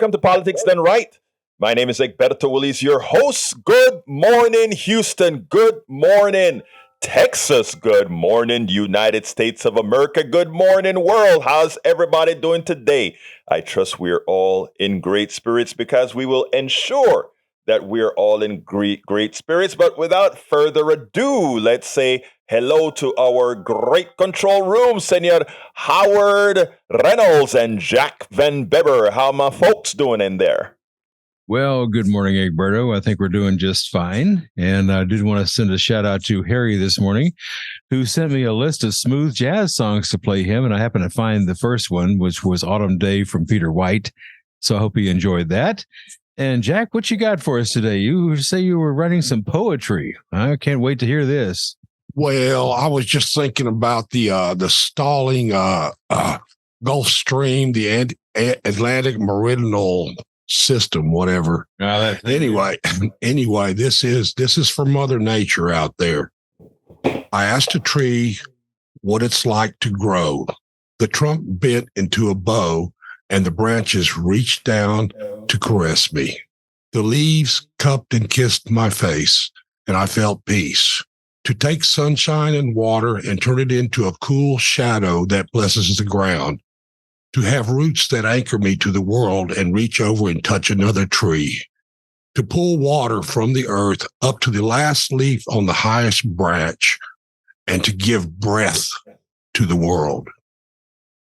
welcome to Politics Done Right. My name is Egberto Willis, your host. Good morning, Houston. Good morning, Texas. Good morning, United States of America. Good morning, world. How's everybody doing today? I trust we're all in great spirits because we will ensure that we're all in great spirits. But without further ado, let's say hello to our great control room, Senor Howard Reynolds and Jack Van Beber. How my folks doing in there? Well, good morning, Egberto. I think we're doing just fine. And I did want to send a shout out to Harry this morning, who sent me a list of smooth jazz songs to play him. And I happened to find the first one, which was Autumn Day from Peter White. So I hope he enjoyed that. And Jack, what you got for us today? You say you were writing some poetry. I can't wait to hear this. Well, I was just thinking about the stalling Gulf Stream, the Atlantic Meridional System, whatever. Anyway, this is for Mother Nature out there. I asked a tree what it's like to grow. The trunk bent into a bow, and the branches reached down to caress me. The leaves cupped and kissed my face, and I felt peace. To take sunshine and water and turn it into a cool shadow that blesses the ground. To have roots that anchor me to the world and reach over and touch another tree. To pull water from the earth up to the last leaf on the highest branch, and to give breath to the world.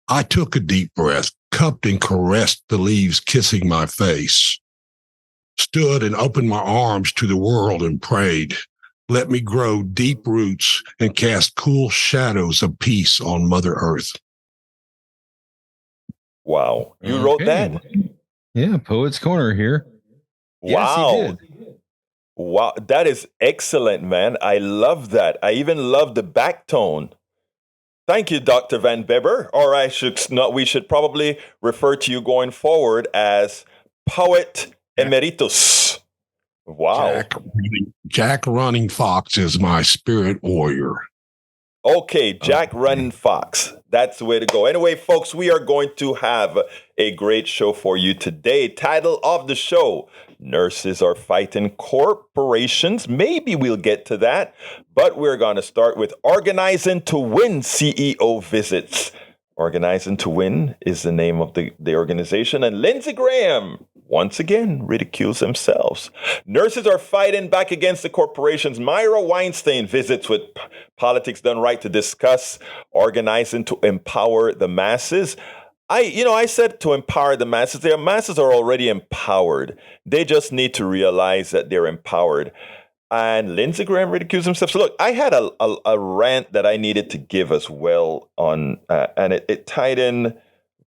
I took a deep breath, cupped and caressed the leaves kissing my face, stood and opened my arms to the world and prayed, let me grow deep roots and cast cool shadows of peace on Mother Earth. Wow. You wrote that? Yeah, Poet's Corner here. Wow. Yes, he did. Wow. That is excellent, man. I love that. I even love the back tone. Thank you, Dr. Van Beber. Or we should probably refer to you going forward as Poet Emeritus. Wow. Jack Running Fox is my spirit warrior. Okay, Jack Running Fox. That's the way to go. Anyway, folks, we are going to have a great show for you today. Title of the show, Nurses Are Fighting Corporations. Maybe we'll get to that, but we're going to start with Organizing to Win CEO visits. Organizing to Win is the name of the organization, and Lindsey Graham once again ridicules themselves. Nurses are fighting back against the corporations. Mira Weinstein visits with Politics Done Right to discuss organizing to empower the masses. I said to empower the masses. The masses are already empowered. They just need to realize that they're empowered. And Lindsey Graham ridicules himself. So look, I had a rant that I needed to give as well on, and it tied in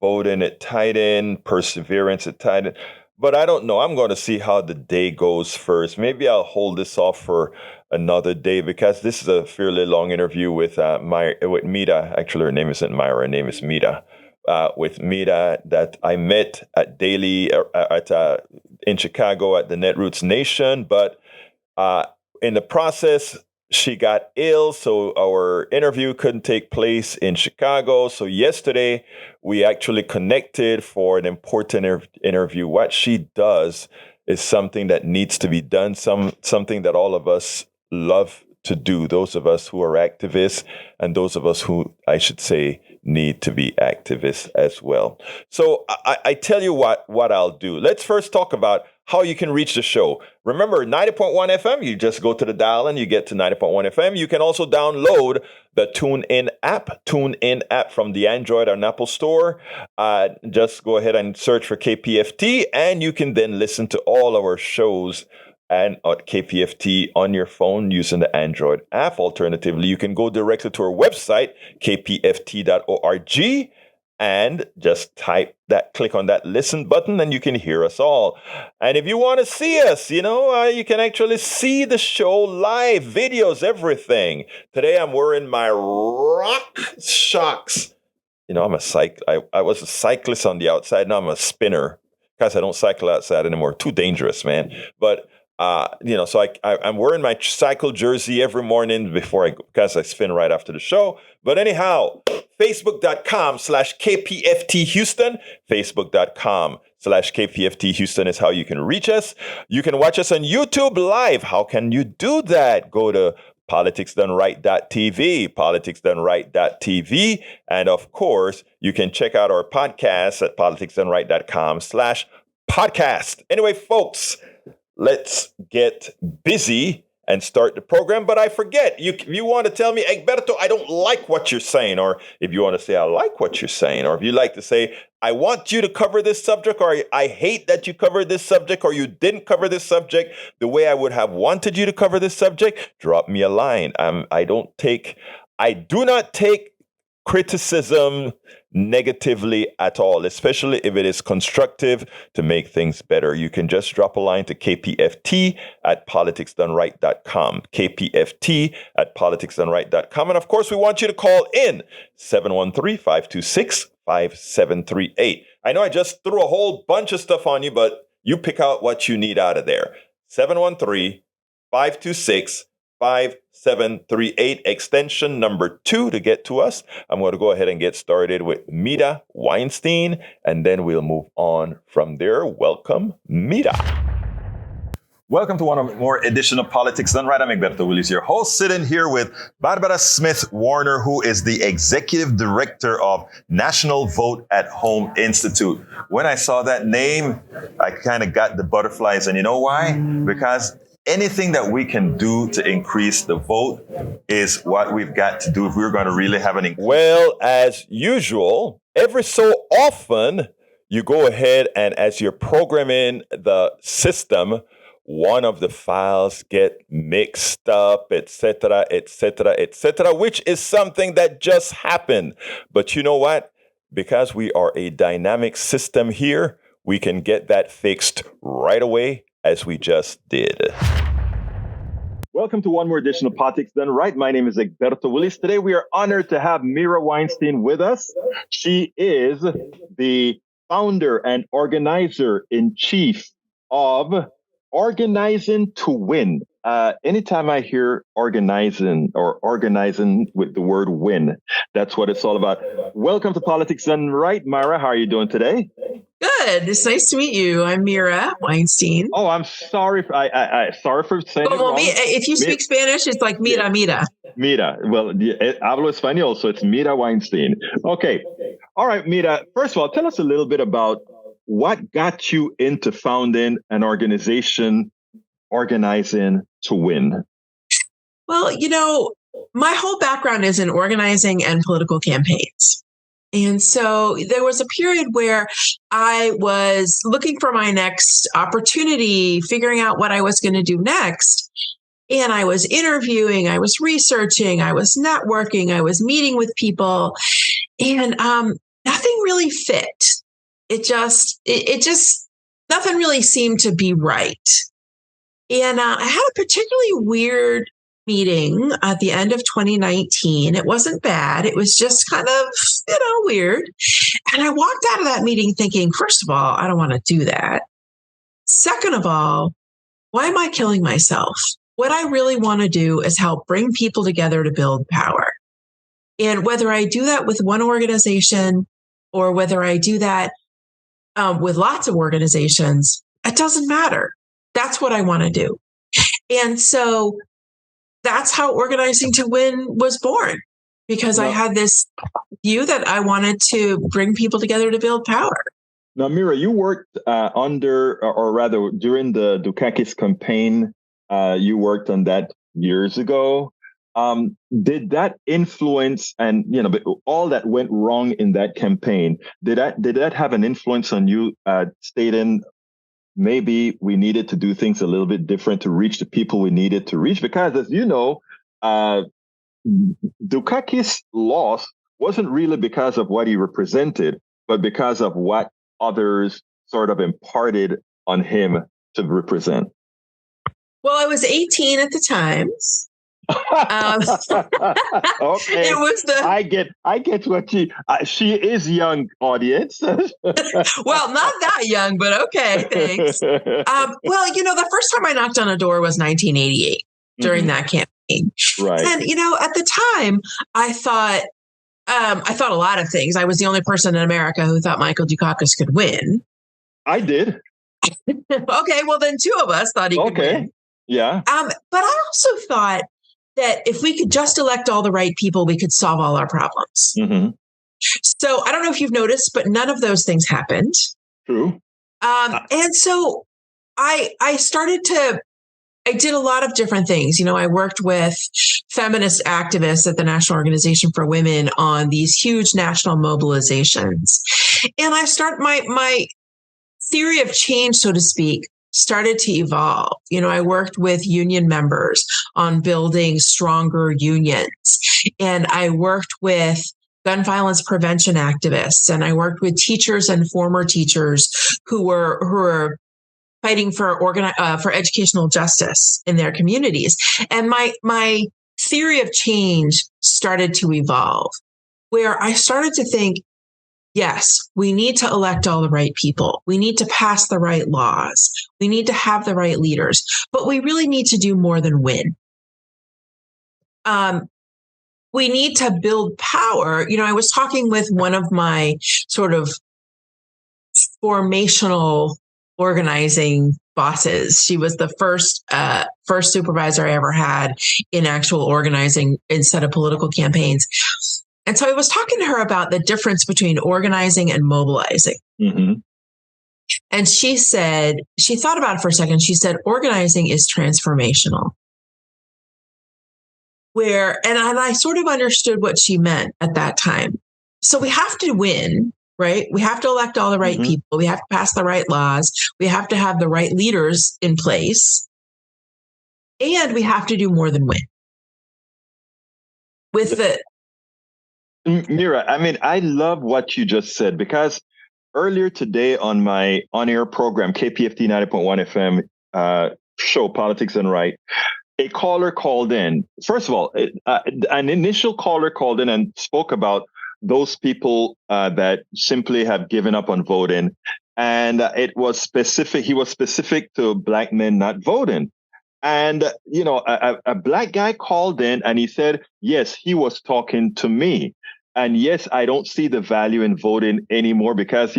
voting, it tied in perseverance, it tied in. But I don't know. I'm going to see how the day goes first. Maybe I'll hold this off for another day because this is a fairly long interview with Mira. Actually, her name isn't Myra. Her name is Mira. With Mira that I met at Daily in Chicago at the Netroots Nation, but in the process, she got ill, so our interview couldn't take place in Chicago. So yesterday, we actually connected for an important interview. What she does is something that needs to be done, something that all of us love to do, those of us who are activists and those of us who, I should say, need to be activists as well. So I tell you what I'll do. Let's first talk about how you can reach the show. Remember, 90.1 FM, you just go to the dial and you get to 90.1 FM. You can also download the TuneIn app from the Android and Apple store. Just go ahead and search for KPFT, and you can then listen to all our shows and at KPFT on your phone using the Android app. Alternatively, you can go directly to our website, kpft.org, and just click on that listen button, and you can hear us all. And if you want to see us, you can actually see the show live, videos, everything. Today, I'm wearing my Rock Shocks. I was a cyclist on the outside. Now I'm a spinner because I don't cycle outside anymore. Too dangerous, man. But So I'm wearing my cycle jersey every morning because I spin right after the show. But anyhow, Facebook.com/KPFT Houston, Facebook.com/KPFT Houston is how you can reach us. You can watch us on YouTube live. How can you do that? Go to politicsdoneright.tv, politicsdoneright.tv. And of course, you can check out our podcast at politicsdoneright.com/podcast. Anyway, folks, let's get busy and start the program. But I forget, you want to tell me, Egberto, I don't like what you're saying, or if you want to say, I like what you're saying, or if you like to say, I want you to cover this subject, or I hate that you covered this subject, or you didn't cover this subject the way I would have wanted you to cover this subject, drop me a line. I do not take criticism negatively at all, especially if it is constructive to make things better. You can just drop a line to KPFT at politicsdoneright.com, KPFT at politicsdoneright.com. And of course, we want you to call in 713-526-5738. I know I just threw a whole bunch of stuff on you, but you pick out what you need out of there. 713-526-5738, extension number 2 to get to us. I'm going to go ahead and get started with Mira Weinstein, and then we'll move on from there. Welcome, Mira. Welcome to one more edition of Politics Done Right. I'm Egberto Willis, your host, sitting here with Barbara Smith-Warner, who is the Executive Director of National Vote at Home Institute. When I saw that name, I kind of got the butterflies. And you know why? Because anything that we can do to increase the vote is what we've got to do if we're going to really have an... Well, as usual, every so often, you go ahead and as you're programming the system, one of the files get mixed up, etc., which is something that just happened. But you know what? Because we are a dynamic system here, we can get that fixed right away, as we just did. Welcome to one more edition of Politics Done Right. My name is Egberto Willis. Today we are honored to have Mira Weinstein with us. She is the founder and organizer-in-chief of Organizing to Win. Anytime I hear organizing with the word win, that's what it's all about. Welcome to Politics Done Right, Mira. How are you doing today? Good. It's nice to meet you. I'm Mira Weinstein. Oh, I'm sorry. Sorry for saying it wrong. If you speak Spanish, it's like Mira. Mira. Well, hablo español, so it's Mira Weinstein. Okay. All right, Mira. First of all, tell us a little bit about what got you into founding an organization, Organizing to Win. Well, my whole background is in organizing and political campaigns. And so there was a period where I was looking for my next opportunity, figuring out what I was going to do next. And I was interviewing, I was researching, I was networking, I was meeting with people, and nothing really fit. It just nothing really seemed to be right. And I had a particularly weird meeting at the end of 2019. It wasn't bad. It was just kind of, weird. And I walked out of that meeting thinking, first of all, I don't want to do that. Second of all, why am I killing myself? What I really want to do is help bring people together to build power. And whether I do that with one organization or whether I do that with lots of organizations, it doesn't matter. That's what I want to do. And so that's how Organizing to Win was born, because I had this view that I wanted to bring people together to build power. Now, Mira, you worked during the Dukakis campaign, you worked on that years ago. Did that influence, and all that went wrong in that campaign, did that have an influence on you stating maybe we needed to do things a little bit different to reach the people we needed to reach? Because as you know, Dukakis' loss wasn't really because of what he represented, but because of what others sort of imparted on him to represent. Well, I was 18 at the time. Okay, it was the. I get what she is young, audience. Well, not that young, but okay, thanks. Well, the first time I knocked on a door was 1988 during that campaign, right? And at the time, I thought a lot of things. I was the only person in America who thought Michael Dukakis could win. I did. Okay, well then two of us thought he could win. Yeah. But I also thought that if we could just elect all the right people, we could solve all our problems. Mm-hmm. So I don't know if you've noticed, but none of those things happened. True. And so I did a lot of different things. I worked with feminist activists at the National Organization for Women on these huge national mobilizations. And my theory of change, so to speak, started to evolve. I worked with union members on building stronger unions. And I worked with gun violence prevention activists. And I worked with teachers and former teachers who were fighting for educational justice in their communities. And my theory of change started to evolve, where I started to think, yes, we need to elect all the right people. We need to pass the right laws. We need to have the right leaders, but we really need to do more than win. We need to build power. I was talking with one of my sort of formational organizing bosses. She was the first supervisor I ever had in actual organizing instead of political campaigns. And so I was talking to her about the difference between organizing and mobilizing. Mm-hmm. And she thought about it for a second. She said, organizing is transformational. And I sort of understood what she meant at that time. So we have to win, right? We have to elect all the right people. We have to pass the right laws. We have to have the right leaders in place. And we have to do more than win. Mira, I love what you just said, because earlier today on my on-air program, KPFT 90.1 FM show, Politics and Right, a caller called in. First of all, an initial caller called in and spoke about those people that simply have given up on voting. And it was specific. He was specific to Black men not voting. And, a Black guy called in and he said, yes, he was talking to me. And yes, I don't see the value in voting anymore because,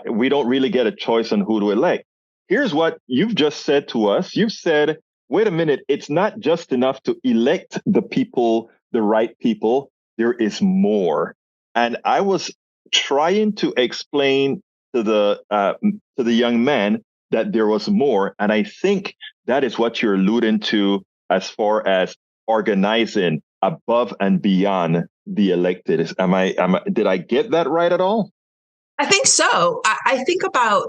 we don't really get a choice on who to elect. Here's what you've just said to us. You've said, wait a minute, it's not just enough to elect the people, the right people. There is more. And I was trying to explain to the young man that there was more. And I think that is what you're alluding to as far as organizing above and beyond the elected. Did I get that right at all? I think so. I think about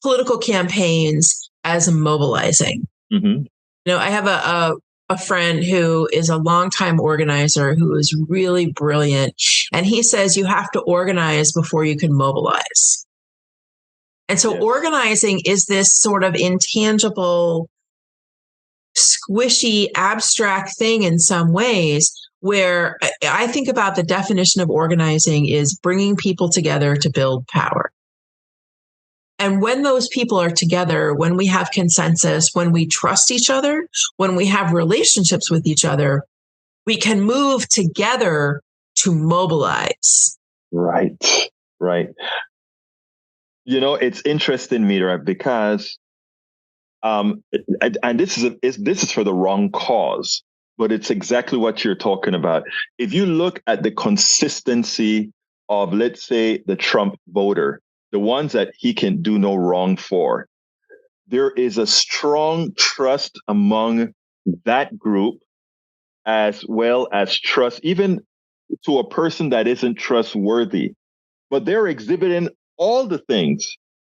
political campaigns as mobilizing. Mm-hmm. I have a friend who is a longtime organizer who is really brilliant. And he says you have to organize before you can mobilize. And so organizing is this sort of intangible, squishy, abstract thing in some ways, where I think about the definition of organizing is bringing people together to build power. And when those people are together, when we have consensus, when we trust each other, when we have relationships with each other, we can move together to mobilize. Right. It's interesting, Mira, because, and this is for the wrong cause, but it's exactly what you're talking about. If you look at the consistency of, let's say, the Trump voter, the ones that he can do no wrong for, there is a strong trust among that group, as well as trust even to a person that isn't trustworthy. But they're exhibiting all the things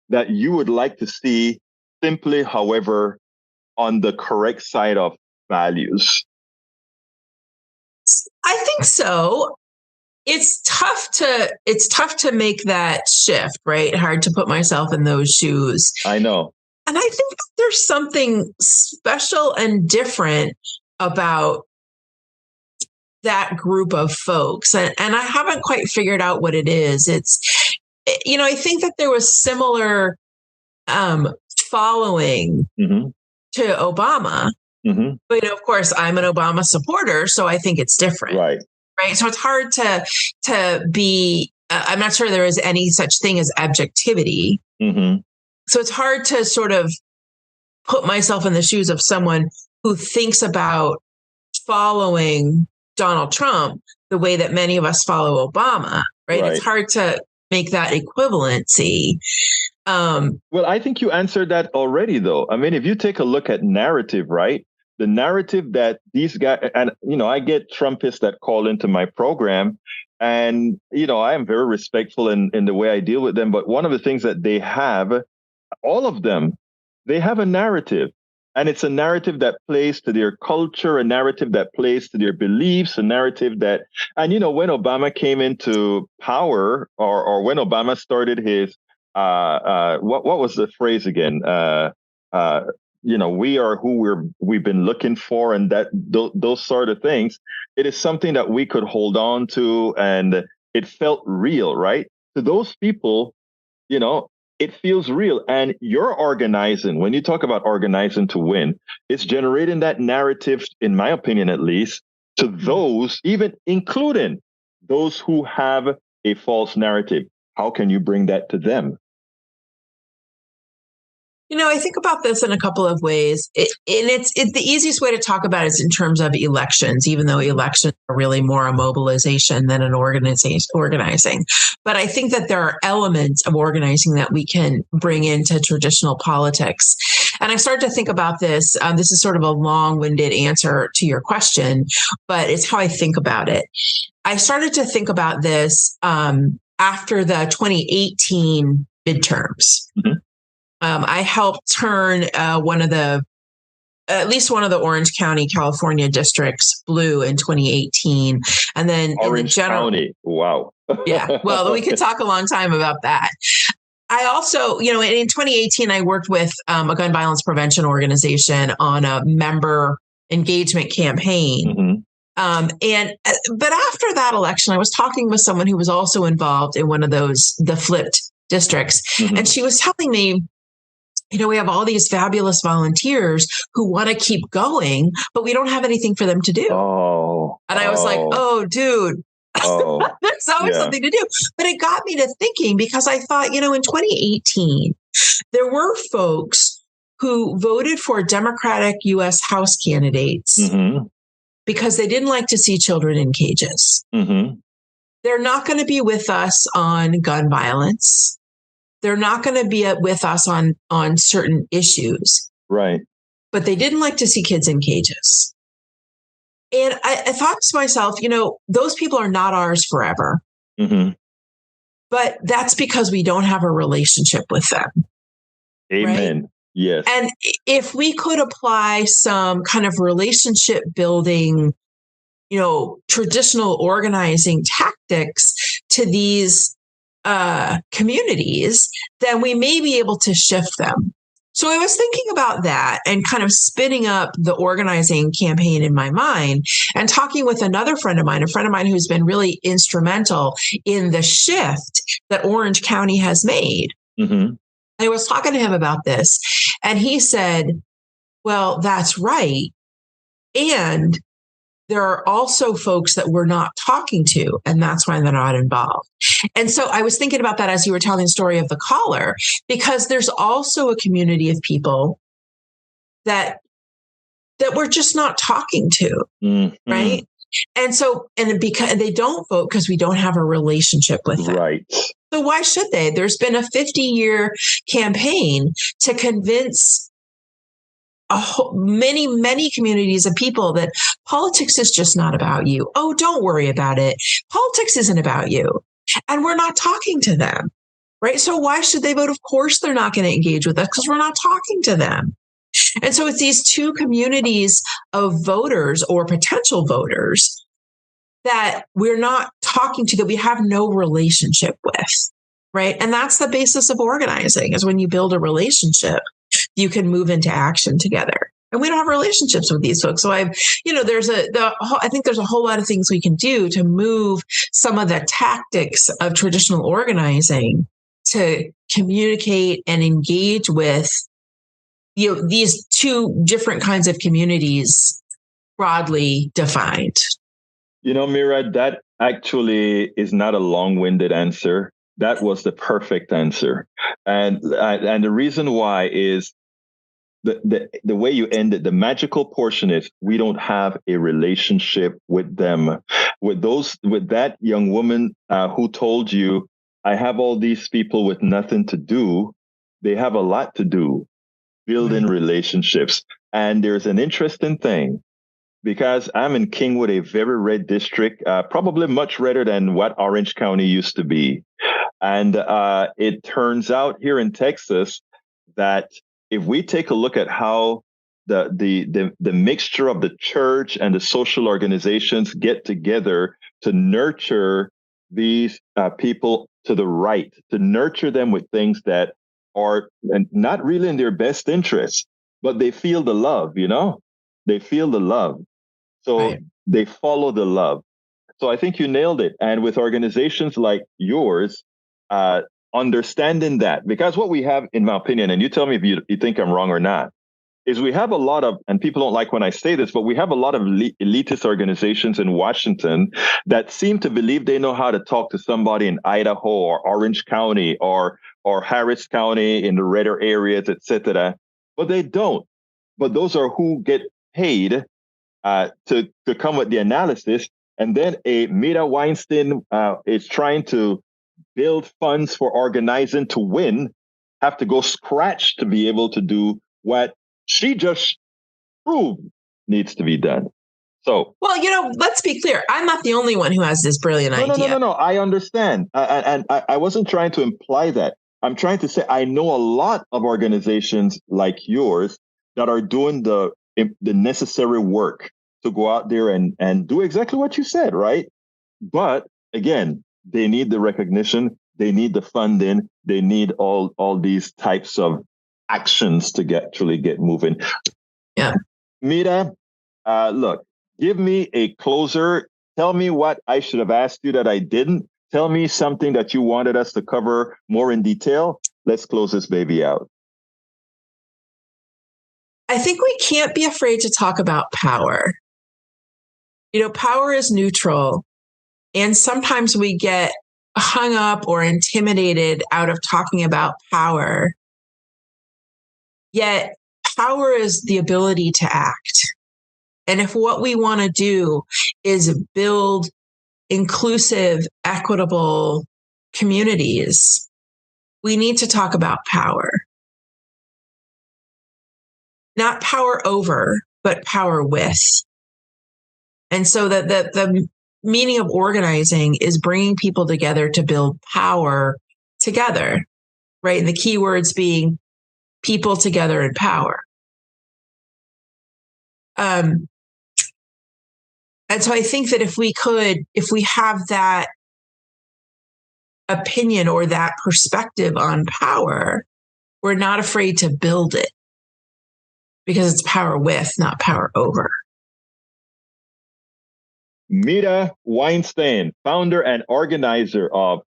that you would like to see, simply, however, on the correct side of values. I think so. It's tough to make that shift, right? Hard to put myself in those shoes. I know. And I think there's something special and different about that group of folks. And I haven't quite figured out what it is. It's, I think that there was similar following to Obama. But of course, I'm an Obama supporter, so I think it's different. Right. So it's hard to be, I'm not sure there is any such thing as objectivity. So it's hard to sort of put myself in the shoes of someone who thinks about following Donald Trump the way that many of us follow Obama, right? It's hard to make that equivalency. Well, I think you answered that already, though. I mean, if you take a look at narrative, right? The narrative that these guys, and, I get Trumpists that call into my program, and, I am very respectful in the way I deal with them. But one of the things that they have, all of them, they have a narrative. And it's a narrative that plays to their culture, a narrative that plays to their beliefs, a narrative that, and, when Obama came into power, or when Obama started his, what was the phrase again? We are who we've been looking for, and that those sort of things. It is something that we could hold on to, and it felt real, right? To those people, it feels real. And you're organizing. When you talk about organizing to win, it's generating that narrative, in my opinion, at least, to those, even including those who have a false narrative. How can you bring that to them? I think about this in a couple of ways. It's the easiest way to talk about it is in terms of elections, even though elections are really more a mobilization than an organizing. But I think that there are elements of organizing that we can bring into traditional politics. And I started to think about this. This is sort of a long-winded answer to your question, but it's how I think about it. I started to think about this after the 2018 midterms. I helped turn at least one of the Orange County, California districts blue in 2018. And then Orange County. Wow. Yeah. Well, we could talk a long time about that. I also, in 2018, I worked with a gun violence prevention organization on a member engagement campaign. But after that election, I was talking with someone who was also involved in one of the flipped districts. And she was telling me, we have all these fabulous volunteers who want to keep going, but we don't have anything for them to do. And I was like, oh, dude, there's always something to do. But it got me to thinking, because I thought, in 2018, there were folks who voted for Democratic U.S. House candidates because they didn't like to see children in cages. They're not going to be with us on gun violence. They're not going to be with us on certain issues. Right. But they didn't like to see kids in cages. And I thought to myself, those people are not ours forever. But that's because we don't have a relationship with them. Amen. Right? Yes. And if we could apply some kind of relationship building, traditional organizing tactics to these communities, then we may be able to shift them. So I was thinking about that and kind of spinning up the organizing campaign in my mind and talking with another friend of mine who's been really instrumental in the shift that Orange County has made. I was talking to him about this, and he said, well, that's right. And there are also folks that we're not talking to, and that's why they're not involved. And so I was thinking about that as you were telling the story of the caller, because there's also a community of people that we're just not talking to, right? And so, because they don't vote because we don't have a relationship with them. Right. So why should they? There's been a 50-year campaign to convince many communities of people that politics is just not about you. Oh, don't worry about it. Politics isn't about you. And we're not talking to them, right? So why should they vote? Of course, they're not going to engage with us because we're not talking to them. And so it's these two communities of voters or potential voters that we're not talking to, that we have no relationship with, right? And that's the basis of organizing, is when you build a relationship, you can move into action together. And we don't have relationships with these folks. So I think there's a whole lot of things we can do to move some of the tactics of traditional organizing to communicate and engage with, these two different kinds of communities broadly defined. Mira, that actually is not a long-winded answer. That was the perfect answer. And the reason why is the way you ended, the magical portion is we don't have a relationship with them. With that young woman who told you, I have all these people with nothing to do. They have a lot to do, building relationships. And there's an interesting thing, because I'm in Kingwood, a very red district, probably much redder than what Orange County used to be. And it turns out here in Texas that if we take a look at how the mixture of the church and the social organizations get together to nurture these people to the right, to nurture them with things that are not really in their best interest, but they feel the love, they feel the love. So they follow the love. So I think you nailed it. And with organizations like yours, understanding that, because what we have, in my opinion, and you tell me if you think I'm wrong or not, is we have a lot of, and people don't like when I say this, but we have a lot of elitist organizations in Washington that seem to believe they know how to talk to somebody in Idaho or Orange County or Harris County in the redder areas, etc. But they don't. But those are who get paid to come with the analysis. And then a Mira Weinstein is trying to build funds for organizing to win, have to go scratch to be able to do what she just proved needs to be done. So, well, let's be clear. I'm not the only one who has this brilliant idea. No. I understand. And I wasn't trying to imply that. I'm trying to say I know a lot of organizations like yours that are doing the necessary work to go out there and do exactly what you said, right? But again, they need the recognition, they need the funding, they need all these types of actions to actually get moving. Yeah. Mira, look, give me a closer. Tell me what I should have asked you that I didn't. Tell me something that you wanted us to cover more in detail. Let's close this baby out. I think we can't be afraid to talk about power. Power is neutral. And sometimes we get hung up or intimidated out of talking about power. Yet power is the ability to act. And if what we want to do is build inclusive, equitable communities, we need to talk about power. Not power over, but power with. And so that the meaning of organizing is bringing people together to build power together, right? And the key words being people together and power. And so I think that if we have that opinion or that perspective on power, we're not afraid to build it because it's power with, not power over. Mira Weinstein, founder and organizer of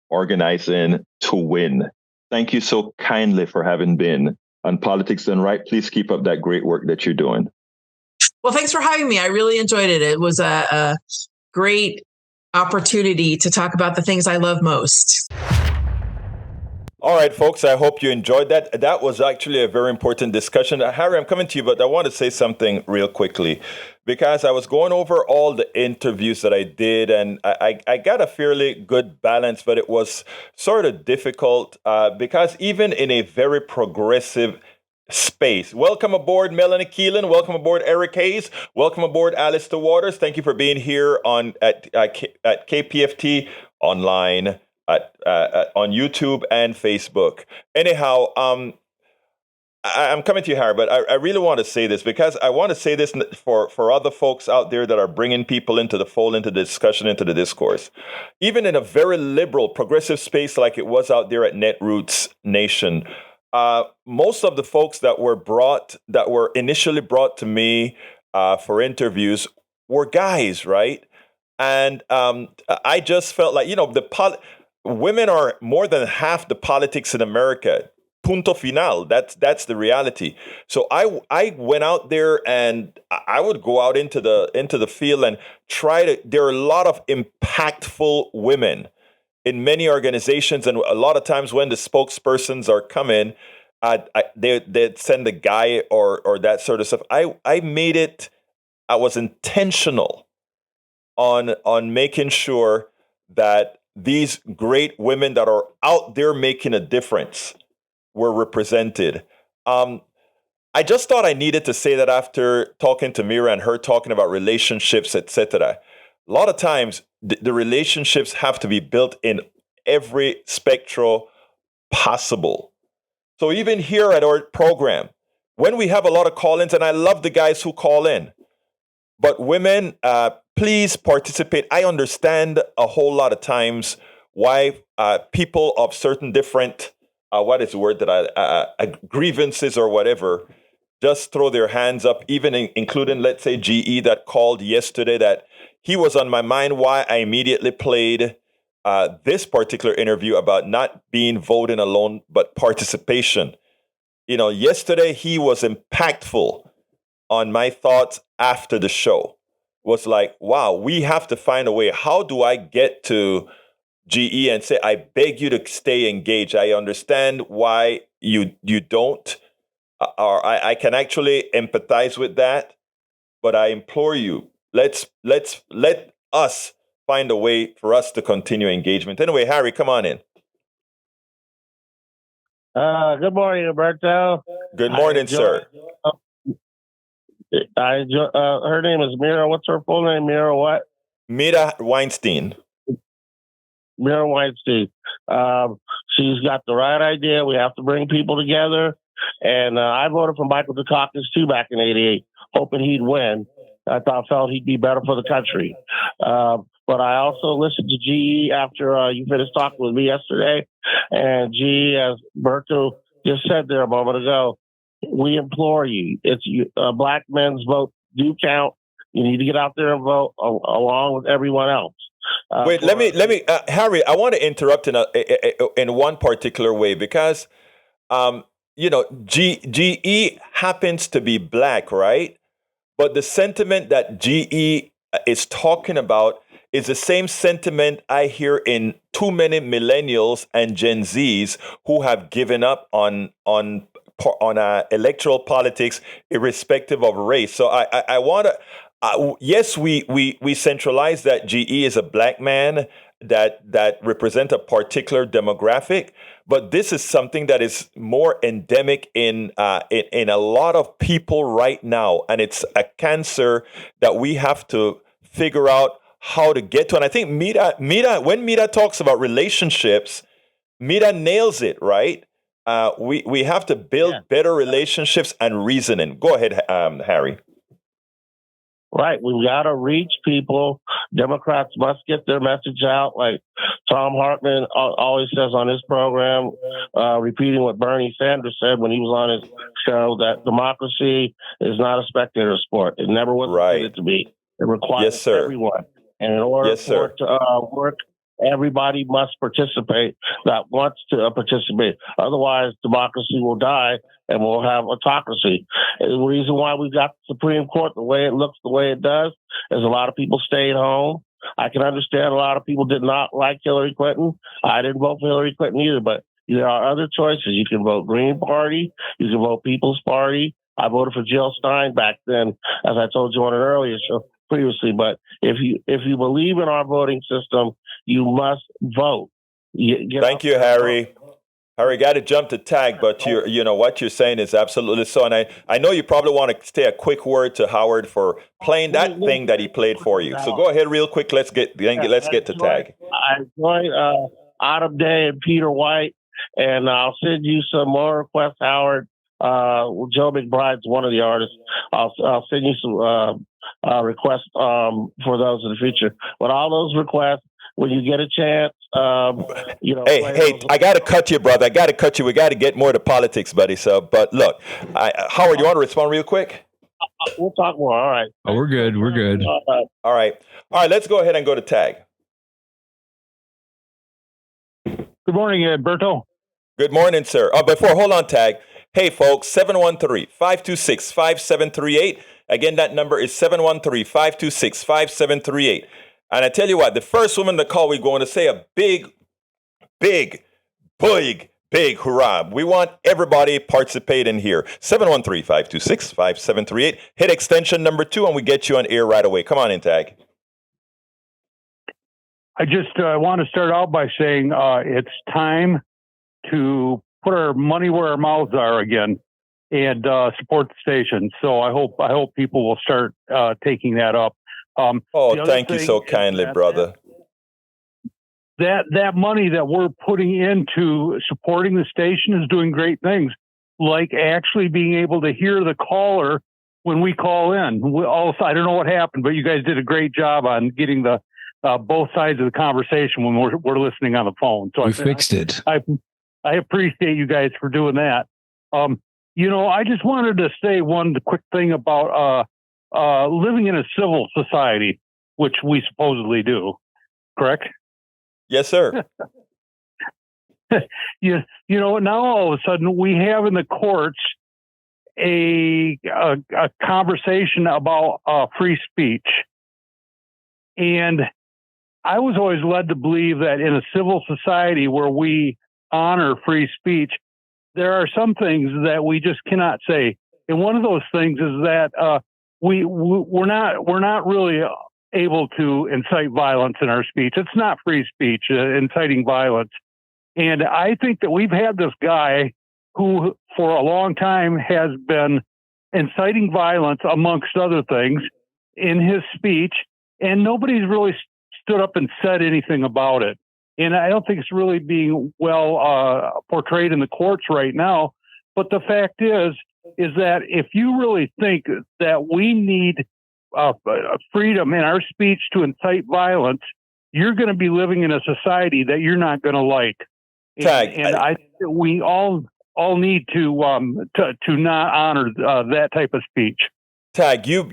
Organizing to Win. Thank you so kindly for having been on Politics Done Right. Please keep up that great work that you're doing. Well, thanks for having me. I really enjoyed it. It was a great opportunity to talk about the things I love most. All right, folks, I hope you enjoyed that. That was actually a very important discussion. Harry, I'm coming to you, but I want to say something real quickly because I was going over all the interviews that I did, and I got a fairly good balance, but it was sort of difficult because even in a very progressive space. Welcome aboard, Melanie Keelan. Welcome aboard, Eric Hayes. Welcome aboard, Alistair Waters. Thank you for being here at KPFT online. On YouTube and Facebook. Anyhow, I'm coming to you, Harry, but I really want to say this because I want to say this for other folks out there that are bringing people into the fold, into the discussion, into the discourse. Even in a very liberal, progressive space like it was out there at Netroots Nation, most of the folks that were initially brought to me for interviews were guys, right? And I just felt like, women are more than half the politics in America. Punto final. That's the reality. So I went out there, and I would go out into the field and try to. There are a lot of impactful women in many organizations, and a lot of times when the spokespersons are coming, they'd send a guy or that sort of stuff. I made it. I was intentional on making sure that these great women that are out there making a difference were represented. I just thought I needed to say that after talking to Mira and her talking about relationships, etc. A lot of times, the relationships have to be built in every spectrum possible. So even here at our program, when we have a lot of call-ins, and I love the guys who call in, but women, please participate. I understand a whole lot of times why people of certain different, what is the word that grievances or whatever, just throw their hands up, even including, let's say, GE that called yesterday that he was on my mind, why I immediately played this particular interview about not being voting alone, but participation. Yesterday he was impactful on my thoughts after the show. Was like, wow, we have to find a way. How do I get to GE and say, I beg you to stay engaged. I understand why you don't, or I can actually empathize with that, but I implore you, let us find a way for us to continue engagement. Anyway, Harry, come on in. Good morning, Roberto. Good morning, sir. Her name is Mira. What's her full name? Mira what? Mira Weinstein. Mira Weinstein. She's got the right idea. We have to bring people together. And I voted for Michael Dukakis too back in '88, hoping he'd win. I felt he'd be better for the country. But I also listened to GE after you finished talking with me yesterday. And GE, as Berto just said there a moment ago, we implore you. It's black men's vote do count. You need to get out there and vote along with everyone else. Wait, let me, Harry. I want to interrupt in one particular way because, GE happens to be black, right? But the sentiment that GE is talking about is the same sentiment I hear in too many millennials and Gen Zs who have given up on electoral politics, irrespective of race. So I want to. Yes, we centralize that GE is a black man that represent a particular demographic, but this is something that is more endemic in a lot of people right now, and it's a cancer that we have to figure out how to get to. And I think when Mira talks about relationships, Mira nails it, right? We have to build better relationships and reasoning. Go ahead, Harry. Right. We've got to reach people. Democrats must get their message out. Like Tom Hartman always says on his program, repeating what Bernie Sanders said when he was on his show, that democracy is not a spectator sport. It never was intended to be. It requires everyone. And in order for it to work, everybody must participate that wants to participate. Otherwise, democracy will die and we'll have autocracy. And the reason why we've got the Supreme Court the way it looks, the way it does, is a lot of people stayed home. I can understand a lot of people did not like Hillary Clinton. I didn't vote for Hillary Clinton either, but there are other choices. You can vote Green Party. You can vote People's Party. I voted for Jill Stein back then, as I told you on an earlier show previously. But if you believe in our voting system, you must vote. Thank you, Harry. Harry, got to jump to tag, but what you're saying is absolutely so. And I know you probably want to say a quick word to Howard for playing that thing that he played for you. So go ahead real quick. Let's get to tag. I joined Autumn Day and Peter White, and I'll send you some more requests, Howard. Joe McBride's one of the artists. I'll send you some requests for those in the future. But all those requests, when you get a chance, Hey, I got to cut you, brother. I got to cut you. We got to get more to politics, buddy. So, but look, Howard, you want to respond real quick? We'll talk more. All right. Oh, we're good. We're good. All right. Let's go ahead and go to Tag. Good morning, Berto. Good morning, sir. Hold on, Tag. Hey, folks, 713-526-5738. Again, that number is 713-526-5738. And I tell you what, the first woman to call, we're going to say a big hurrah. We want everybody participating here. 713-526-5738. Hit extension number 2 and we get you on air right away. Come on in, Tag. I just want to start out by saying it's time to put our money where our mouths are again and support the station. So I hope people will start taking that up. Thank you so kindly, brother. That money that we're putting into supporting the station is doing great things, like actually being able to hear the caller when we call in. I don't know what happened, but you guys did a great job on getting the both sides of the conversation when we're listening on the phone. So we fixed it. I appreciate you guys for doing that. I just wanted to say one quick thing about living in a civil society, which we supposedly do, correct? Yes, sir. Now all of a sudden we have in the courts a conversation about free speech. And I was always led to believe that in a civil society where we honor free speech, there are some things that we just cannot say. And one of those things is that we're not really able to incite violence in our speech. It's not free speech, inciting violence. And I think that we've had this guy who for a long time has been inciting violence amongst other things in his speech, and nobody's really stood up and said anything about it. And I don't think it's really being well portrayed in the courts right now. But the fact is that if you really think that we need freedom in our speech to incite violence, you're going to be living in a society that you're not going to like. I think we all need to not honor that type of speech. Tag, you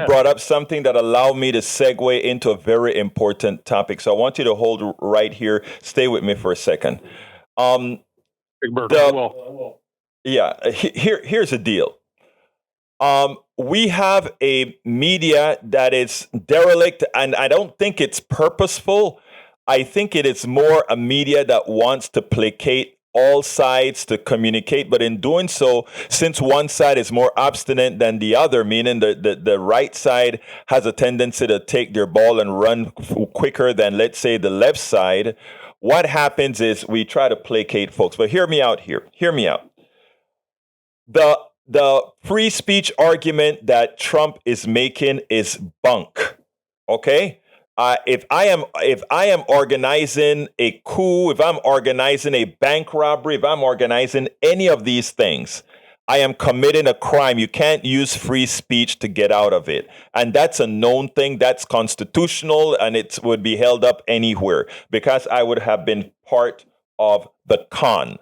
brought up something that allowed me to segue into a very important topic. So I want you to hold right here. Stay with me for a second. Here's the deal. We have a media that is derelict, and I don't think it's purposeful. I think it is more a media that wants to placate all sides to communicate, but in doing so, since one side is more obstinate than the other, meaning the right side has a tendency to take their ball and run quicker than, let's say, the left side, what happens is we try to placate folks. But hear me out here. Hear me out. The free speech argument that Trump is making is bunk. Okay? If I am organizing a coup, if I'm organizing a bank robbery, if I'm organizing any of these things, I am committing a crime. You can't use free speech to get out of it. And that's a known thing. That's constitutional, and it would be held up anywhere because I would have been part of the con.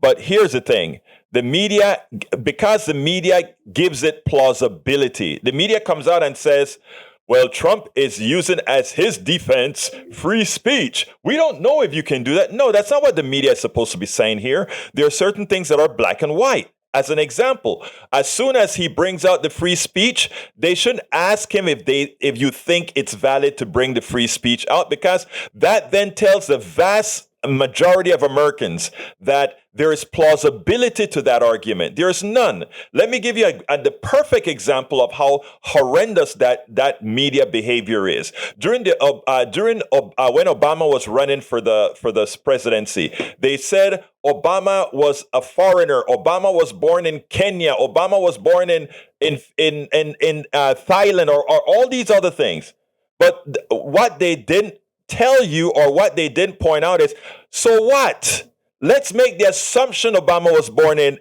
But here's the thing. The media, because the media gives it plausibility, the media comes out and says, well, Trump is using as his defense free speech. We don't know if you can do that. No, that's not what the media is supposed to be saying here. There are certain things that are black and white. As an example, as soon as he brings out the free speech, they shouldn't ask him if you think it's valid to bring the free speech out, because that then tells the vast majority of Americans that there is plausibility to that argument. There is none. Let me give you the perfect example of how horrendous that media behavior is. During when Obama was running for the presidency, they said Obama was a foreigner. Obama was born in Kenya. Obama was born in Thailand, or all these other things. But what they didn't tell you, or what they didn't point out, is, so what? Let's make the assumption Obama was born in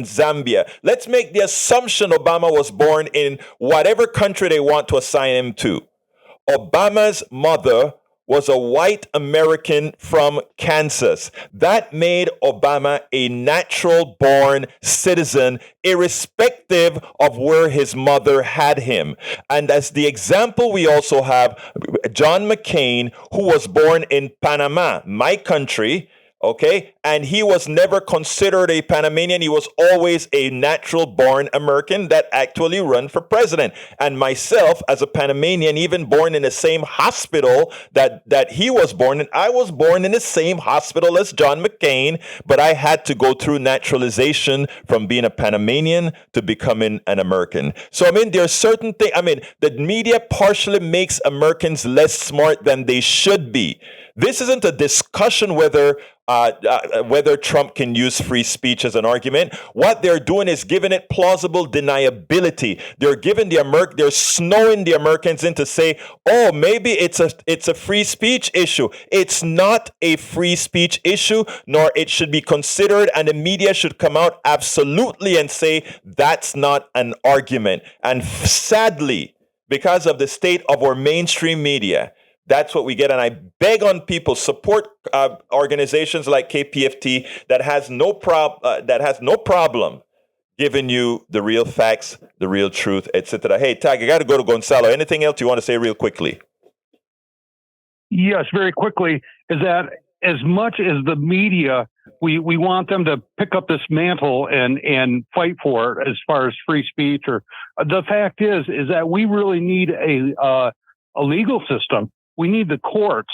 Zambia. Let's make the assumption Obama was born in whatever country they want to assign him to. Obama's mother was a white American from Kansas. That made Obama a natural-born citizen, irrespective of where his mother had him. And as the example, we also have John McCain, who was born in Panama, my country, okay? And he was never considered a Panamanian. He was always a natural-born American that actually ran for president. And myself, as a Panamanian, even born in the same hospital that he was born in, I was born in the same hospital as John McCain, but I had to go through naturalization from being a Panamanian to becoming an American. So, I mean, there's certain things, I mean, the media partially makes Americans less smart than they should be. This isn't a discussion whether Trump can use free speech as an argument. What they're doing is giving it plausible deniability. They're giving they're snowing the Americans in to say, oh, maybe it's a free speech issue. It's not a free speech issue, nor it should be considered, and the media should come out absolutely and say that's not an argument. And sadly, because of the state of our mainstream media, that's what we get. And I beg on people, support organizations like KPFT that has no problem giving you the real facts, the real truth, etc. Hey, Tag, I got to go to Gonzalo. Anything else you want to say real quickly? Yes, very quickly, is that as much as the media, we want them to pick up this mantle and fight for it as far as free speech, or the fact is that we really need a legal system. We need the courts.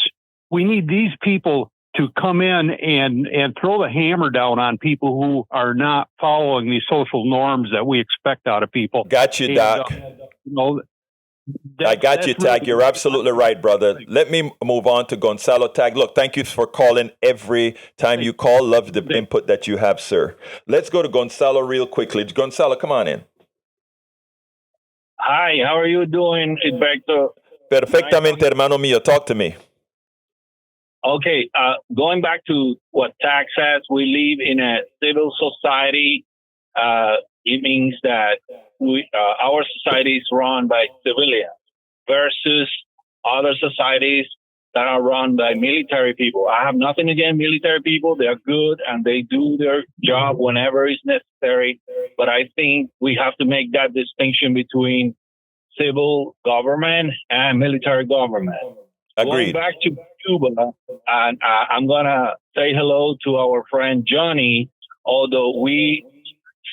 We need these people to come in and throw the hammer down on people who are not following these social norms that we expect out of people. Got you, Doc. I got you, Tag. You're absolutely right, brother. Let me move on to Gonzalo. Tag, look, thank you for calling every time you call. Love the input that you have, sir. Let's go to Gonzalo real quickly. Gonzalo, come on in. Hi, how are you doing, Gilberto? Perfectamente, hermano mío. Talk to me. Okay, going back to what Tag says, we live in a civil society. It means that our society is run by civilians versus other societies that are run by military people. I have nothing against military people. They are good and they do their job whenever it's necessary. But I think we have to make that distinction between civil government and military government. Agreed. Going back to Cuba, and I'm going to say hello to our friend Johnny, although we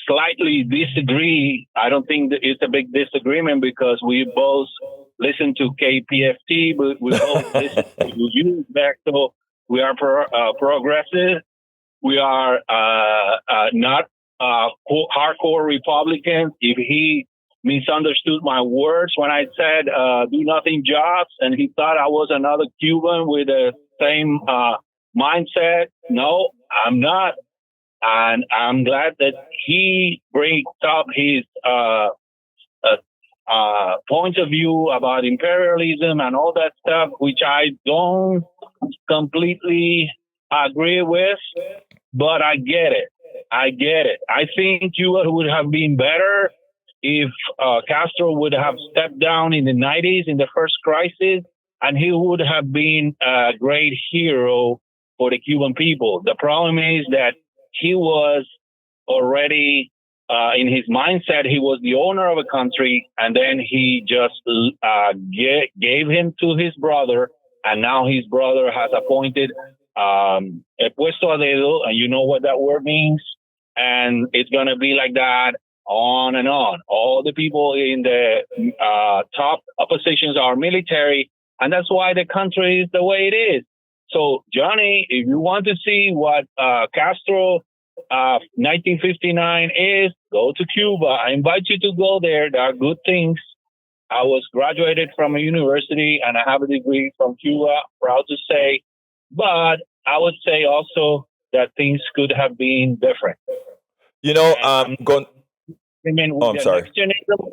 slightly disagree. I don't think that it's a big disagreement because we both listen to KPFT, but we both listen to you, Berto. We are progressive. We are not hardcore Republicans. If he misunderstood my words when I said do nothing jobs, and he thought I was another Cuban with the same mindset. No, I'm not. And I'm glad that he brings up his point of view about imperialism and all that stuff, which I don't completely agree with, but I get it. I think Cuba would have been better if Castro would have stepped down in the 90s in the first crisis, and he would have been a great hero for the Cuban people. The problem is that he was already in his mindset, he was the owner of a country, and then he just gave him to his brother, and now his brother has appointed a puesto a dedo, and you know what that word means, and it's going to be like that on and on. All the people in the top positions are military, and that's why the country is the way it is. So, Johnny, if you want to see what Castro 1959 is, go to Cuba. I invite you to go there. There are good things. I was graduated from a university and I have a degree from Cuba, proud to say. But I would say also that things could have been different. You know, I'm sorry.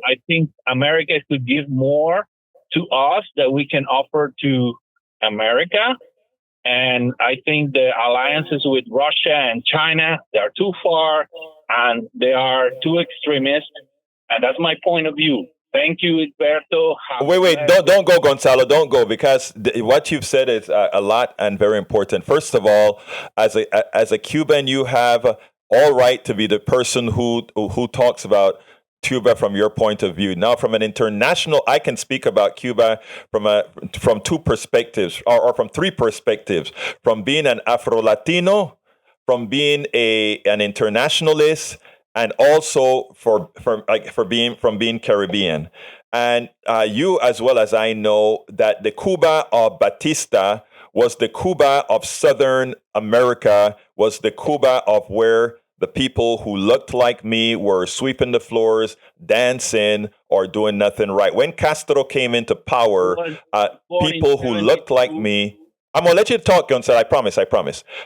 I think America could give more to us that we can offer to America. And I think the alliances with Russia and China, they are too far and they are too extremist. And that's my point of view. Thank you, Alberto. Wait, don't go, Gonzalo. Don't go, because what you've said is a lot and very important. First of all, as a Cuban, you have all right to be the person who talks about Cuba from your point of view. Now, from an international, I can speak about Cuba from two perspectives, or from three perspectives: from being an Afro-Latino, from being an internationalist, and also from being Caribbean. And you, as well as I, know that the Cuba of Batista was the Cuba of Southern America, was the Cuba of where the people who looked like me were sweeping the floors, dancing, or doing nothing right. When Castro came into power, people who looked like me, I'm going to let you talk, Gonzalo. I promise.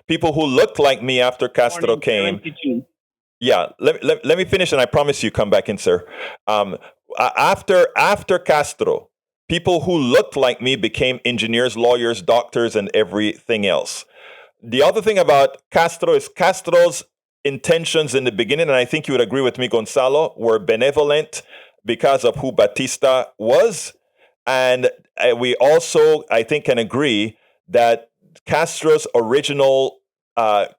People who looked like me after Castro came. Yeah, let me finish, and I promise you come back in, sir. After Castro, people who looked like me became engineers, lawyers, doctors, and everything else. The other thing about Castro is Castro's intentions in the beginning, and I think you would agree with me, Gonzalo, were benevolent because of who Batista was. And we also, I think, can agree that Castro's original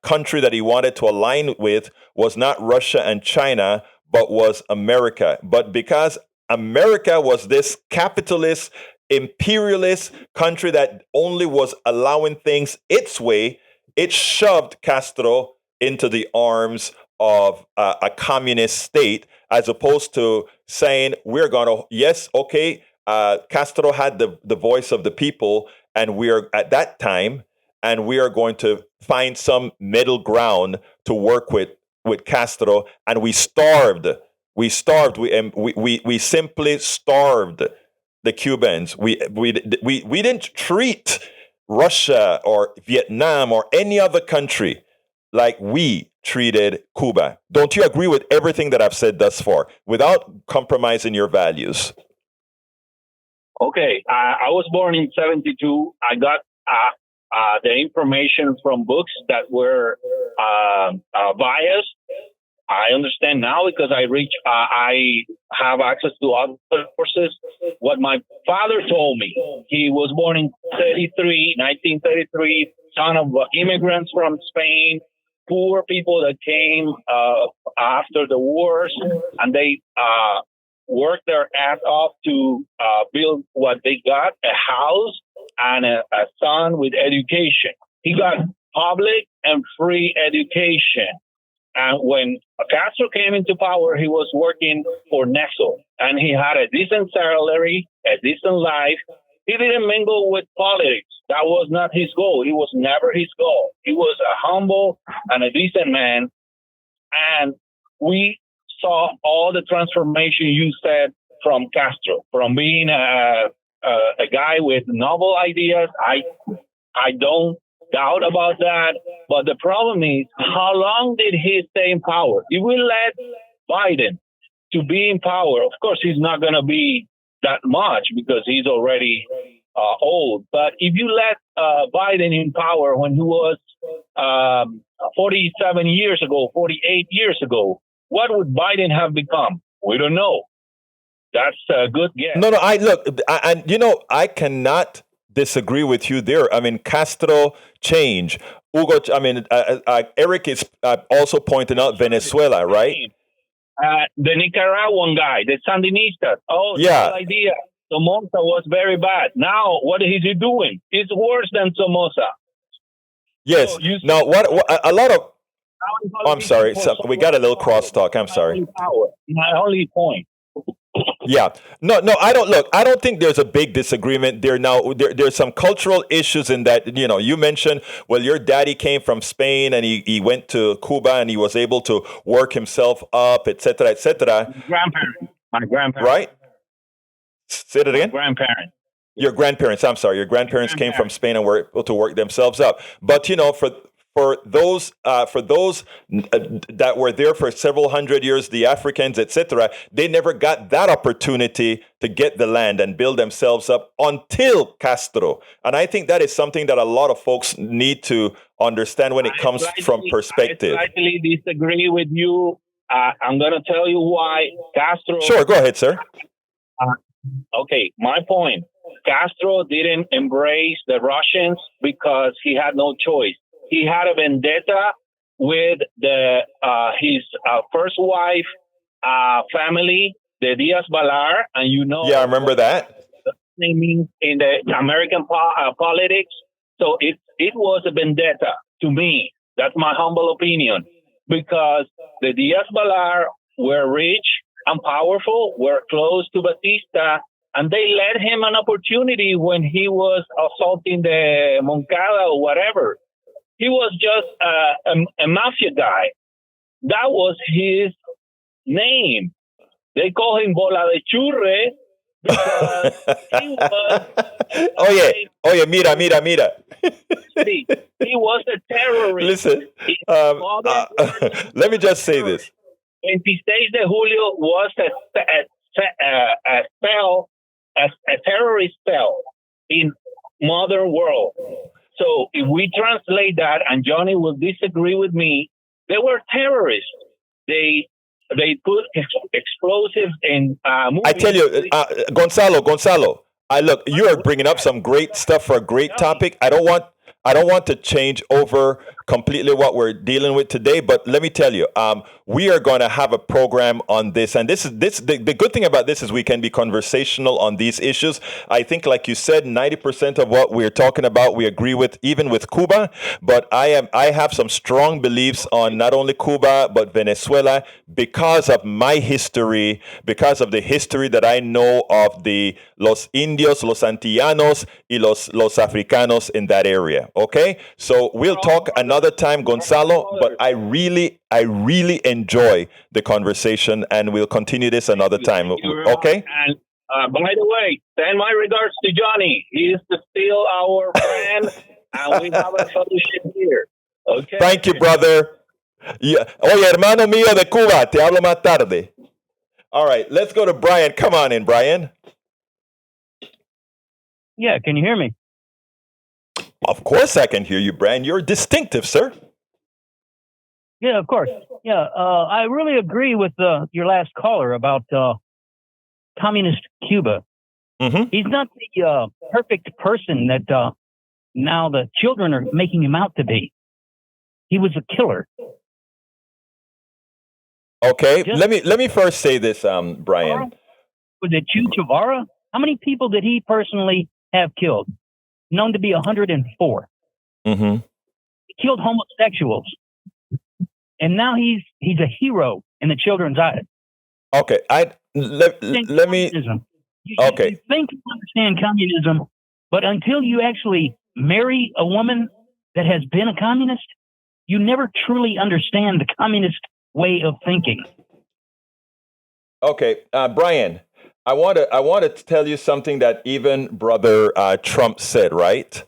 country that he wanted to align with was not Russia and China, but was America. But because America was this capitalist, imperialist country that only was allowing things its way, it shoved Castro into the arms of a communist state, as opposed to saying, we're going to, yes, okay, Castro had the voice of the people, and we are at that time, and we are going to find some middle ground to work with Castro. And we starved. We simply starved the Cubans. We didn't treat Russia or Vietnam or any other country like we treated Cuba. Don't you agree with everything that I've said thus far, without compromising your values? Okay, I was born in 1972. I got the information from books that were biased. I understand now because I have access to other sources. What my father told me, he was born in 1933, son of immigrants from Spain, poor people that came after the wars, and they worked their ass off to build what they got, a house and a son with education. He got public and free education. And when Castro came into power, he was working for Nexo, and he had a decent salary, a decent life. He didn't mingle with politics. That was not his goal. It was never his goal. He was a humble and a decent man. And we saw all the transformation you said from Castro, from being a guy with novel ideas. I don't doubt about that. But the problem is, how long did he stay in power? If we let Biden to be in power, of course, he's not going to be that much because he's already old. But if you let Biden in power when he was 47 years ago, 48 years ago, what would Biden have become? We don't know. That's a good guess. No, I cannot disagree with you there. I mean, Castro changed. Eric is also pointing out Venezuela, right? The Nicaraguan guy, the Sandinistas. Oh, yeah. The idea. Somoza was very bad. Now, what is he doing? It's worse than Somoza. Yes. So now, what a lot of... I'm sorry. We got a little crosstalk. I'm sorry. My only point. Yeah. No, I don't think there's a big disagreement there. Now, there's some cultural issues in that, you mentioned, well, your daddy came from Spain and he went to Cuba and he was able to work himself up, et cetera, et cetera. My grandparents. Right? Say it again? My grandparents. Your grandparents, I'm sorry. Your grandparents came from Spain and were able to work themselves up. But, for those that were there for several hundred years, the Africans, etc., they never got that opportunity to get the land and build themselves up until Castro. And I think that is something that a lot of folks need to understand when it comes from perspective. I slightly disagree with you. I'm going to tell you why Castro... Sure, go ahead, sir. Okay, my point. Castro didn't embrace the Russians because he had no choice. He had a vendetta with his first wife family, the Diaz-Balart, and Yeah, I remember that. Means in the American politics. So it was a vendetta to me. That's my humble opinion, because the Diaz-Balart were rich and powerful, were close to Batista, and they let him an opportunity when he was assaulting the Moncada or whatever. He was just a mafia guy. That was his name. They call him Bola de Churre because he was. Oh yeah, mira. He was a terrorist. Listen, let me just say this. 26 de Julio was a spell, a terrorist spell in modern world. So if we translate that, and Johnny will disagree with me, they were terrorists. They put explosives in movies. I tell you, Gonzalo, look, you are bringing up some great stuff for a great topic. I don't want to change over completely what we're dealing with today, but let me tell you, we are going to have a program on this, and the good thing about this is we can be conversational on these issues. I think, like you said, 90% of what we're talking about we agree with, even with Cuba. But I have some strong beliefs on not only Cuba but Venezuela because of my history, because of the history that I know of the los indios, los antillanos, y los africanos in that area. Okay, so we'll talk another time, Gonzalo. But I really enjoy the conversation, and we'll continue this another time. Okay. And by the way, send my regards to Johnny. He is still our friend, and we have a fellowship here. Okay. Thank you, brother. Yeah. Oye, hermano mío de Cuba, te hablo más tarde. All right, let's go to Brian. Come on in, Brian. Yeah, can you hear me? Of course I can hear you, Brian. You're distinctive, sir. Yeah, of course. Yeah, I really agree with your last caller about communist Cuba. Mm-hmm. He's not the perfect person that now the children are making him out to be. He was a killer. Okay, let me first say this, Brian. Was it Che Guevara? How many people did he personally have killed? Known to be 104. Mm-hmm. He killed homosexuals, and now he's a hero in the children's eyes. Okay, let me. Okay, you think you understand communism, but until you actually marry a woman that has been a communist, you never truly understand the communist way of thinking. Okay, Brian, I want to tell you something that even Brother Trump said, right?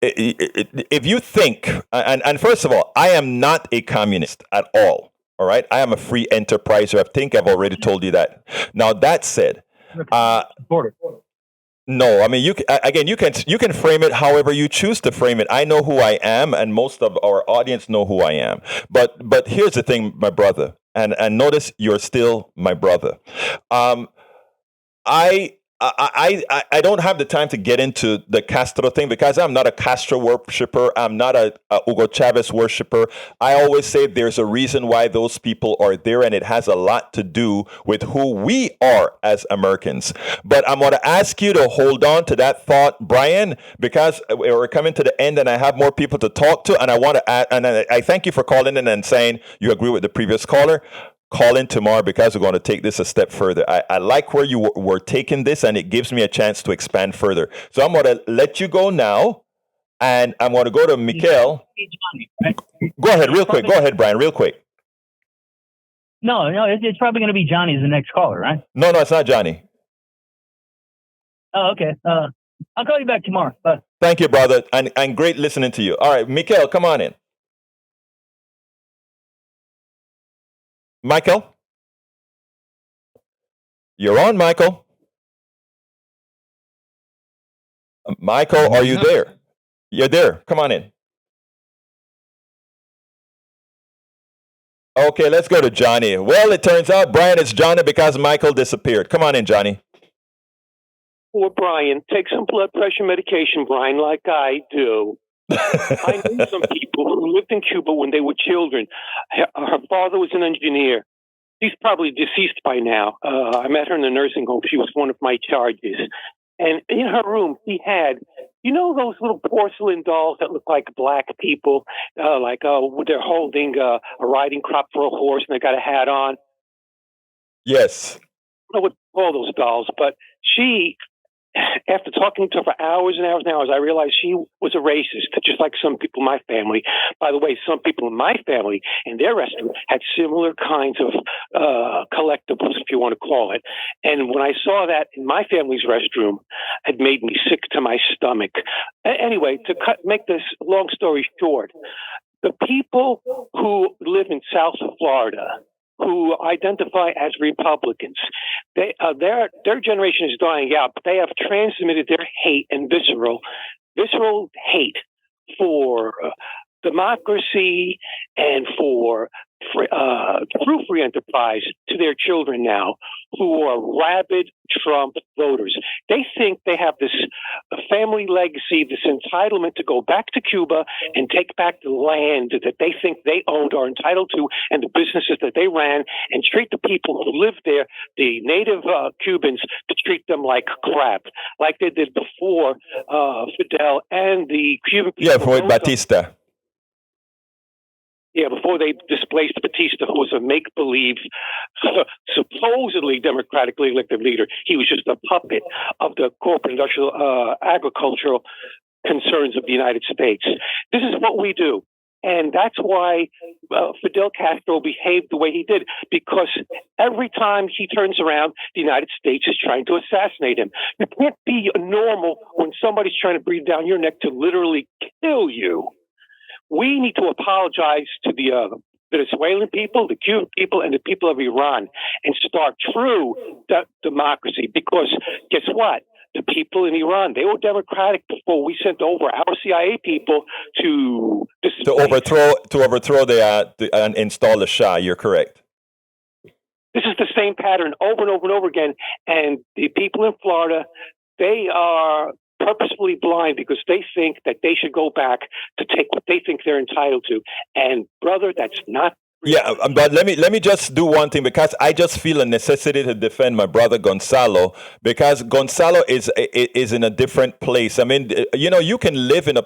If you think, and first of all, I am not a communist at all. All right, I am a free enterpriser. I think I've already told you that. Now that said, no, I mean you can frame it however you choose to frame it. I know who I am, and most of our audience know who I am. But here's the thing, my brother, and notice you're still my brother. I don't have the time to get into the Castro thing because I'm not a Castro worshiper. I'm not a Hugo Chavez worshiper. I always say there's a reason why those people are there, and it has a lot to do with who we are as Americans. But I'm going to ask you to hold on to that thought, Brian, because we're coming to the end, and I have more people to talk to, and I want to add, and I thank you for calling in and saying you agree with the previous caller. Call in tomorrow because we're going to take this a step further. I like where you were taking this, and it gives me a chance to expand further. So I'm going to let you go now, and I'm going to go to Mikhail. Go ahead, real quick. Go ahead, Brian, real quick. No, it's probably going to be Johnny as the next caller, right? No, it's not Johnny. Oh, okay. I'll call you back tomorrow. Bye. Thank you, brother, and great listening to you. All right, Mikhail, come on in. Michael? You're on, Michael. Michael, are you there? You're there. Come on in. Okay, let's go to Johnny. Well, it turns out, Brian, it's Johnny because Michael disappeared. Come on in, Johnny. Or Brian, take some blood pressure medication, Brian, like I do. I knew some people who lived in Cuba when they were children. Her father was an engineer. She's probably deceased by now. I met her in the nursing home. She was one of my charges. And in her room, she had, those little porcelain dolls that look like black people, they're holding a riding crop for a horse and they got a hat on. Yes. I don't know what to call those dolls, but she, after talking to her for hours and hours and hours, I realized she was a racist, just like some people in my family. By the way, some people in my family in their restroom had similar kinds of collectibles, if you want to call it. And when I saw that in my family's restroom, it made me sick to my stomach. Anyway, make this long story short, the people who live in South Florida, who identify as Republicans, their generation is dying out, but they have transmitted their hate and visceral hate for democracy and for true free enterprise to their children now, who are rabid Trump voters. They think they have this family legacy, this entitlement to go back to Cuba and take back the land that they think they owned or entitled to and the businesses that they ran, and treat the people who live there, the native Cubans, to treat them like crap, like they did before Fidel and the Cuban people. Yeah, for Batista. Yeah, before they displaced Batista, who was a make-believe, supposedly democratically elected leader. He was just a puppet of the corporate industrial agricultural concerns of the United States. This is what we do. And that's why Fidel Castro behaved the way he did, because every time he turns around, the United States is trying to assassinate him. You can't be normal when somebody's trying to breathe down your neck to literally kill you. We need to apologize to the Venezuelan people, the Cuban people, and the people of Iran, and start true democracy. Because guess what? The people in Iran, they were democratic before we sent over our CIA people to overthrow and install the Shah. You're correct. This is the same pattern over and over and over again. And the people in Florida, they are purposefully blind because they think that they should go back to take what they think they're entitled to. And brother, that's not. Yeah, but let me just do one thing, because I just feel a necessity to defend my brother Gonzalo, because Gonzalo is in a different place. I mean, you can live in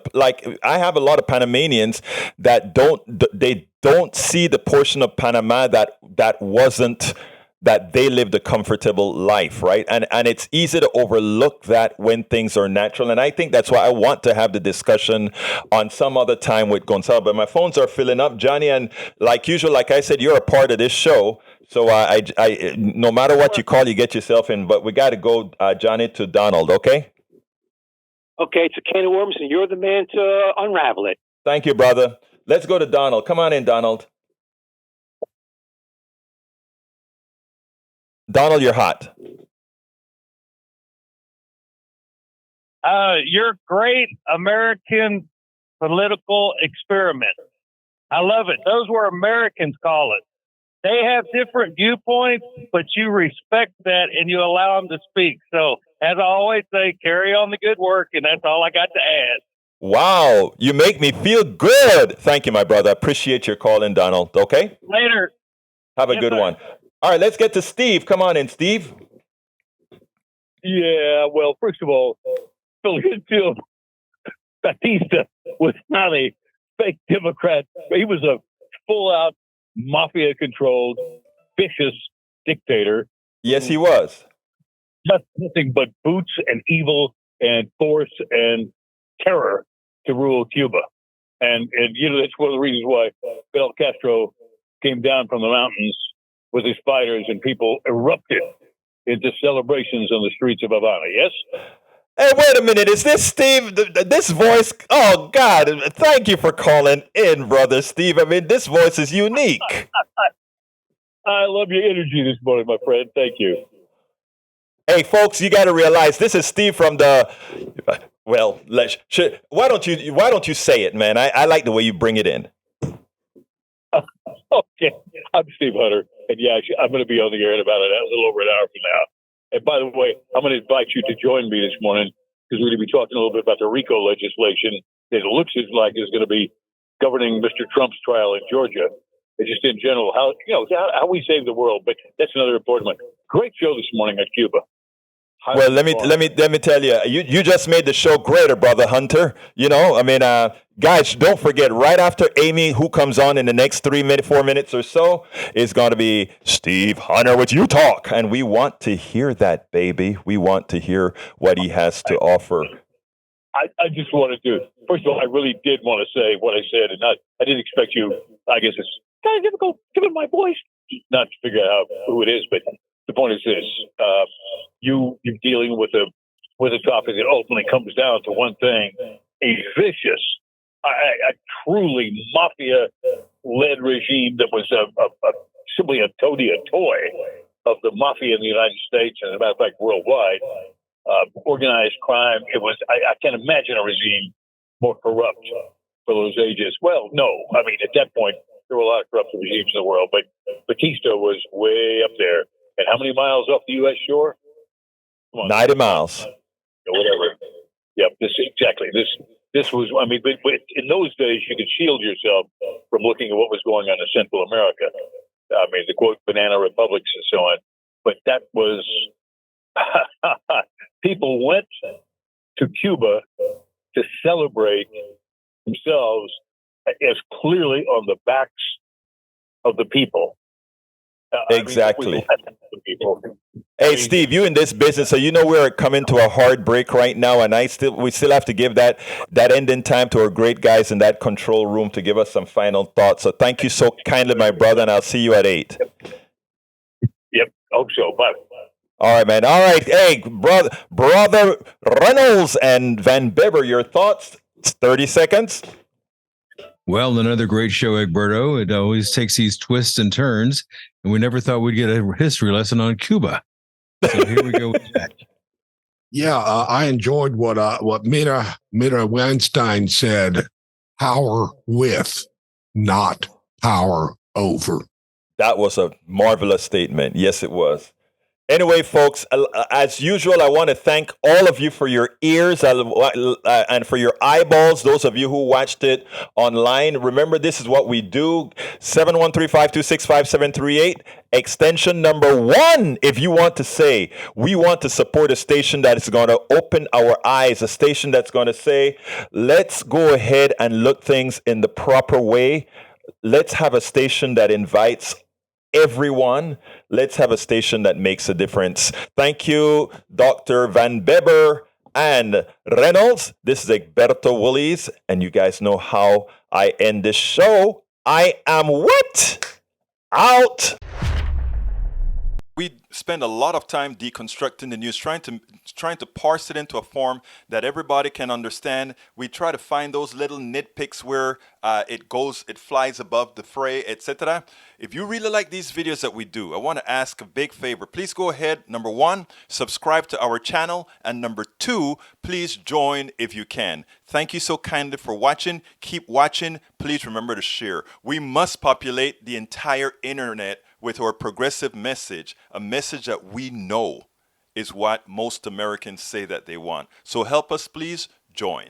I have a lot of Panamanians that don't see the portion of Panama that they lived a comfortable life, right? And it's easy to overlook that when things are natural. And I think that's why I want to have the discussion on some other time with Gonzalo. But my phones are filling up, Johnny. And like usual, like I said, you're a part of this show. So I no matter what you call, you get yourself in. But we got to go, Johnny, to Donald, okay? Okay, it's a can of worms, and you're the man to unravel it. Thank you, brother. Let's go to Donald. Come on in, Donald. Donald, you're hot. Your great American political experiment. I love it. Those were Americans call it. They have different viewpoints, but you respect that and you allow them to speak. So, as I always say, carry on the good work, and that's all I got to add. Wow, you make me feel good. Thank you, my brother. Appreciate your call in, Donald. Okay? Later. Have a good one. All right, let's get to Steve. Come on in, Steve. Yeah, well, first of all, Phil Batista was not a fake Democrat. He was a full-out mafia-controlled, vicious dictator. Yes, he was. Just nothing but boots and evil and force and terror to rule Cuba. And that's one of the reasons why Fidel Castro came down from the mountains with his fighters, and people erupted into celebrations on the streets of Havana. Yes? Hey, wait a minute. Is this Steve? This voice? Oh, God. Thank you for calling in, brother Steve. I mean, this voice is unique. I love your energy this morning, my friend. Thank you. Hey, folks, you got to realize this is Steve from the... Well, why don't you say it, man? I like the way you bring it in. Okay, I'm Steve Hunter, and yeah, I'm going to be on the air in about a little over an hour from now. And by the way, I'm going to invite you to join me this morning because we're going to be talking a little bit about the RICO legislation that it looks like is going to be governing Mr. Trump's trial in Georgia. And just in general, how we save the world. But that's another important one. Great show this morning on Cuba. Well, let me tell you, you just made the show greater, brother Hunter. Guys, don't forget, right after Amy, who comes on in the next 4 minutes or so, is going to be Steve Hunter with You Talk. And we want to hear that, baby. We want to hear what he has to offer. I just wanted to, first of all, I really did want to say what I said, and I didn't expect you, I guess it's kind of difficult, given my voice, not to figure out who it is, but the point is this, you're dealing with a topic that ultimately comes down to one thing, a vicious, a truly mafia-led regime that was simply a toy of the mafia in the United States, and as a matter of fact, worldwide. Organized crime. It was. I can't imagine a regime more corrupt for those ages. Well, no. I mean, at that point, there were a lot of corrupt regimes in the world, but Batista was way up there. And how many miles off the U.S. shore? 90 miles. Whatever. Yep. This was. I mean, but in those days, you could shield yourself from looking at what was going on in Central America. I mean, the quote banana republics and so on. But that was. People went to Cuba to celebrate themselves as clearly on the backs of the people. Exactly. Hey, Steve, you in this business, so you know we're coming to a hard break right now, and we still have to give that ending time to our great guys in that control room to give us some final thoughts. So thank you so kindly, my brother, and I'll see you at 8. Yep. Hope so. Bye. All right, man. All right. Hey, brother Reynolds and Van Bibber, your thoughts? It's 30 seconds. Well, another great show, Egberto. It always takes these twists and turns, and we never thought we'd get a history lesson on Cuba. So here we go with that. Yeah, I enjoyed what Mira Weinstein said. Power with, not power over. That was a marvelous statement. Yes, it was. Anyway, folks, as usual, I want to thank all of you for your ears and for your eyeballs, those of you who watched it online. Remember, this is what we do, 713-526-5738, extension number 1, if you want to say, we want to support a station that is going to open our eyes, a station that's going to say, let's go ahead and look things in the proper way. Let's have a station that invites everyone. Let's have a station that makes a difference. Thank you, Dr. Van Bibber and Reynolds. This is Egberto Willies, and you guys know how I end this show. I am what? Out. We spend a lot of time deconstructing the news, trying to parse it into a form that everybody can understand. We try to find those little nitpicks where it flies above the fray, etc. If you really like these videos that we do, I want to ask a big favor. Please go ahead, number 1, subscribe to our channel, and number 2, please join if you can. Thank you so kindly for watching. Keep watching. Please remember to share. We must populate the entire internet with our progressive message, a message that we know is what most Americans say that they want. So help us, please join.